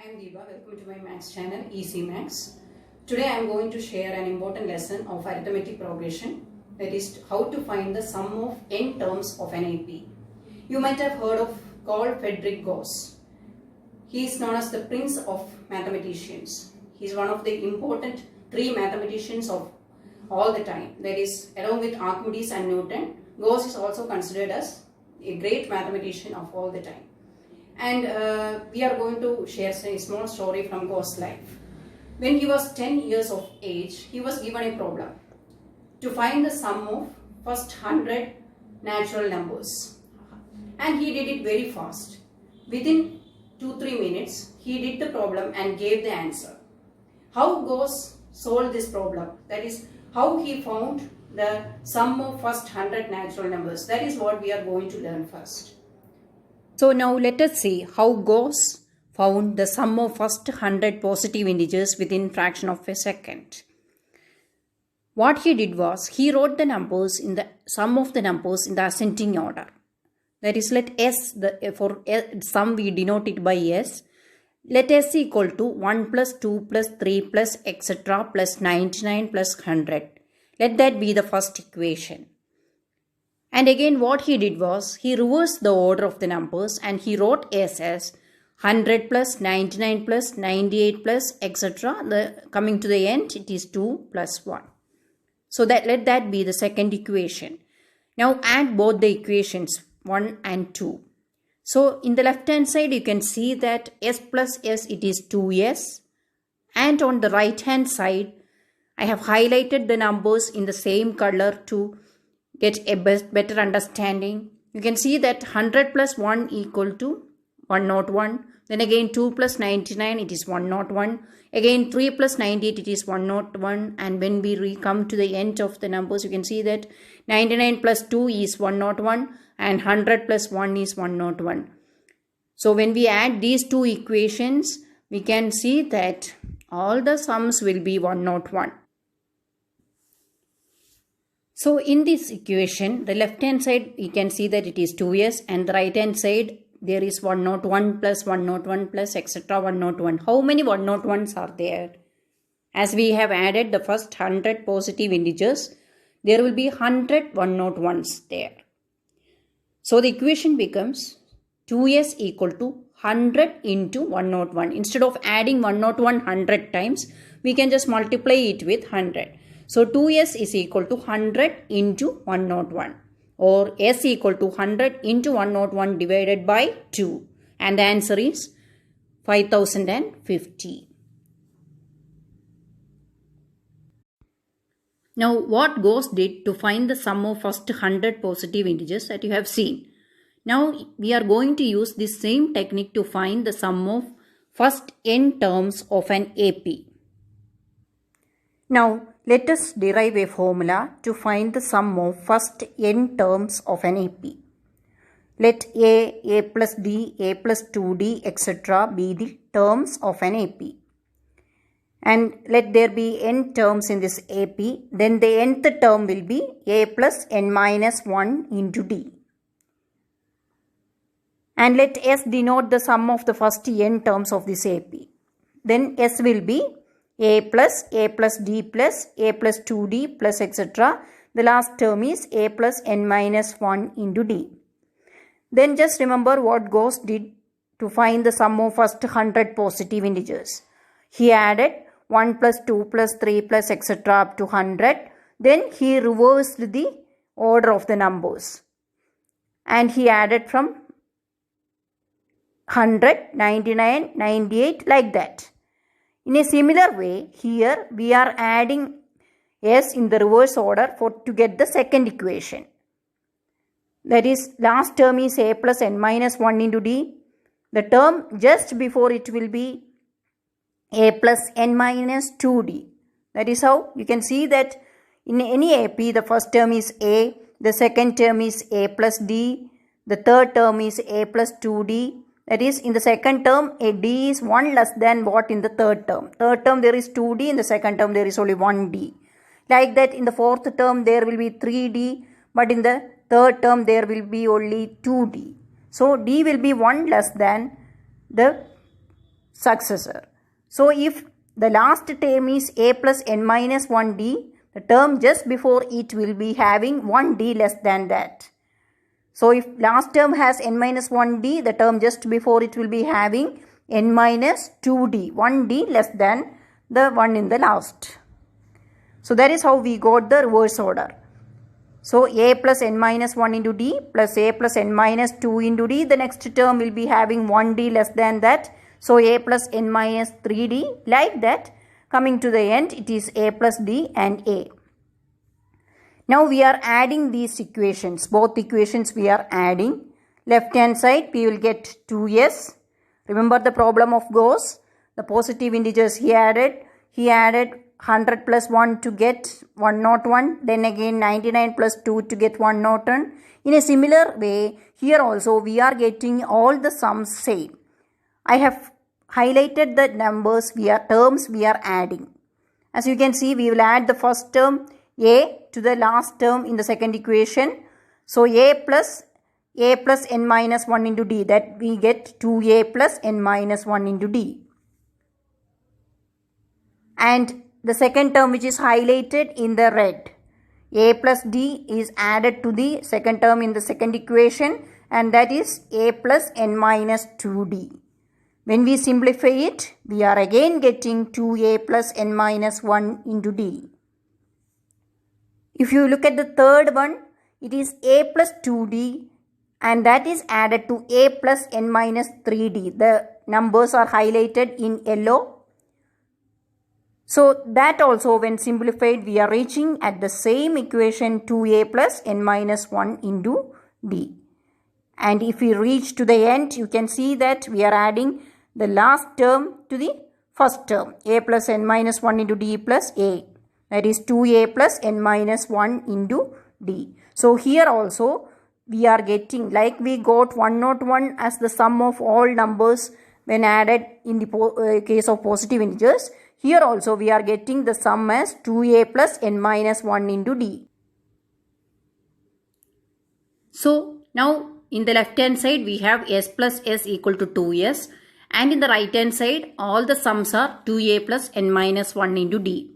I am Deepa. Welcome to my Maths channel, Easy Maths. Today I am going to share an important lesson of arithmetic progression, that is how to find the sum of n terms of an AP. You might have heard of Carl Friedrich Gauss. He is known as the prince of mathematicians. He is one of the important three mathematicians of all the time. That is, along with Archimedes and Newton, Gauss is also considered as a great mathematician of all the time. And we are going to share a small story from Gauss' life. When he was 10 years of age, he was given a problem to find the sum of first 100 natural numbers. And he did it very fast. Within 2-3 minutes, he did the problem and gave the answer. How Gauss solved this problem, that is, how he found the sum of first 100 natural numbers, that is what we are going to learn first. So now let us see how Gauss found the sum of first 100 positive integers within fraction of a second. What he did was, he wrote the numbers in the sum of the numbers in the ascending order. That is, let S, for sum we denote it by S. Let S equal to 1 plus 2 plus 3 plus etc. plus 99 plus 100. Let that be the first equation. And again what he did was, he reversed the order of the numbers and he wrote S as 100 plus 99 plus 98 plus etc. Coming to the end, it is 2 plus 1. So let that be the second equation. Now add both the equations 1 and 2. So in the left hand side you can see that S plus S, it is 2S. And on the right hand side I have highlighted the numbers in the same color to get a better understanding. You can see that 100 plus 1 equal to 101. Then again 2 plus 99, it is 101. Again 3 plus 98, it is 101. And when we come to the end of the numbers, you can see that 99 plus 2 is 101 and 100 plus 1 is 101. So when we add these two equations, we can see that all the sums will be 101. So in this equation, the left hand side you can see that it is 2s, and the right hand side there is 101 plus 101 plus etc. 101. How many 101s are there? As we have added the first 100 positive integers, there will be 100 101s there. So the equation becomes 2s equal to 100 into 101. Instead of adding 101 100 times, we can just multiply it with 100. So 2s is equal to 100 into 101, or s equal to 100 into 101 divided by 2, and the answer is 5050. Now what Gauss did to find the sum of first 100 positive integers that you have seen. Now we are going to use this same technique to find the sum of first n terms of an AP. Now let us derive a formula to find the sum of first n terms of an AP. Let A plus D, A plus 2D, etc. be the terms of an AP. And let there be n terms in this AP. Then the nth term will be A plus n minus 1 into D. And let S denote the sum of the first n terms of this AP. Then S will be A plus D plus A plus 2D plus etc. The last term is A plus n minus 1 into D. Then just remember what Gauss did to find the sum of first 100 positive integers. He added 1 plus 2 plus 3 plus etc. up to 100. Then he reversed the order of the numbers. And he added from 100, 99, 98 like that. In a similar way, here we are adding S in the reverse order to get the second equation. That is, last term is A plus n minus 1 into D. The term just before it will be A plus n minus 2D. That is how you can see that in any AP, the first term is A, the second term is A plus D, the third term is A plus 2D. That is, in the second term, a D is 1 less than what in the third term. Third term there is 2D, in the second term there is only 1D. Like that, in the fourth term there will be 3D, but in the third term there will be only 2D. So D will be 1 less than the successor. So if the last term is a plus n minus 1d, the term just before it will be having 1d less than that. So if last term has n minus 1d, the term just before it will be having n minus 2d, 1d less than the one in the last. So that is how we got the reverse order. So a plus n minus 1 into d plus a plus n minus 2 into d, the next term will be having 1d less than that. So a plus n minus 3d, like that. Coming to the end, it is a plus d and a. Now we are adding these equations. Both equations we are adding. Left hand side we will get 2s. Remember the problem of Gauss. The positive integers he added 100 plus 1 to get 101. Then again 99 plus 2 to get 101. In a similar way, here also we are getting all the sums same. I have highlighted the terms we are adding. As you can see, we will add the first term a to the last term in the second equation. So a plus n minus 1 into d, that we get 2a plus n minus 1 into d. And the second term which is highlighted in the red, a plus d is added to the second term in the second equation, and that is a plus n minus 2d. When we simplify it, we are again getting 2a plus n minus 1 into d. If you look at the third one, it is a plus 2d, and that is added to a plus n minus 3d. The numbers are highlighted in yellow. So that also when simplified, we are reaching at the same equation 2a plus n minus 1 into d. And if we reach to the end, you can see that we are adding the last term to the first term, a plus n minus 1 into d plus a. That is 2a plus n minus 1 into d. So here also we are getting, like we got 101 as the sum of all numbers when added in the case of positive integers. Here also we are getting the sum as 2a plus n minus 1 into d. So now in the left hand side we have s plus s equal to 2s, and in the right hand side all the sums are 2a plus n minus 1 into d.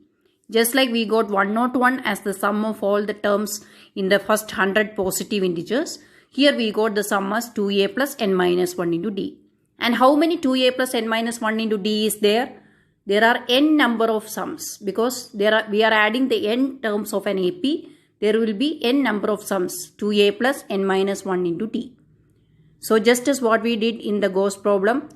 Just like we got 101 as the sum of all the terms in the first 100 positive integers, here we got the sum as 2a plus n minus 1 into d. And how many 2a plus n minus 1 into d is there? There are n number of sums, because we are adding the n terms of an AP. There will be n number of sums, 2a plus n minus 1 into d. So just as what we did in the Gauss problem,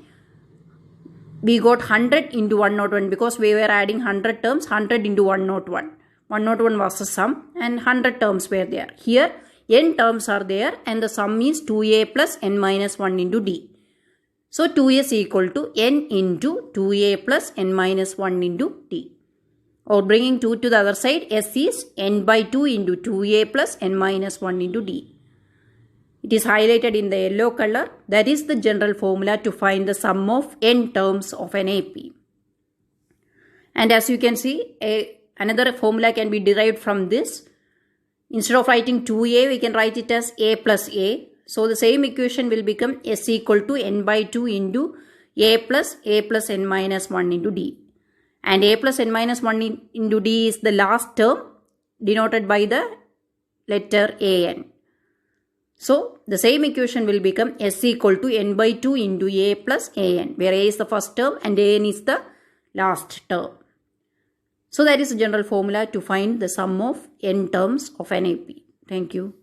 we got 100 into 101 because we were adding 100 terms, 100 into 101. 101 was the sum and 100 terms were there. Here n terms are there and the sum is 2a plus n minus 1 into d. So 2s equal to n into 2a plus n minus 1 into d. Or bringing 2 to the other side, s is n by 2 into 2a plus n minus 1 into d. It is highlighted in the yellow color. That is the general formula to find the sum of n terms of an AP. And as you can see, another formula can be derived from this. Instead of writing 2a, we can write it as a plus a. So the same equation will become s equal to n by 2 into a plus n minus 1 into d. And a plus n minus 1 into d is the last term denoted by the letter an. So the same equation will become s equal to n by 2 into a plus an, where a is the first term and an is the last term. So that is the general formula to find the sum of n terms of an AP. Thank you.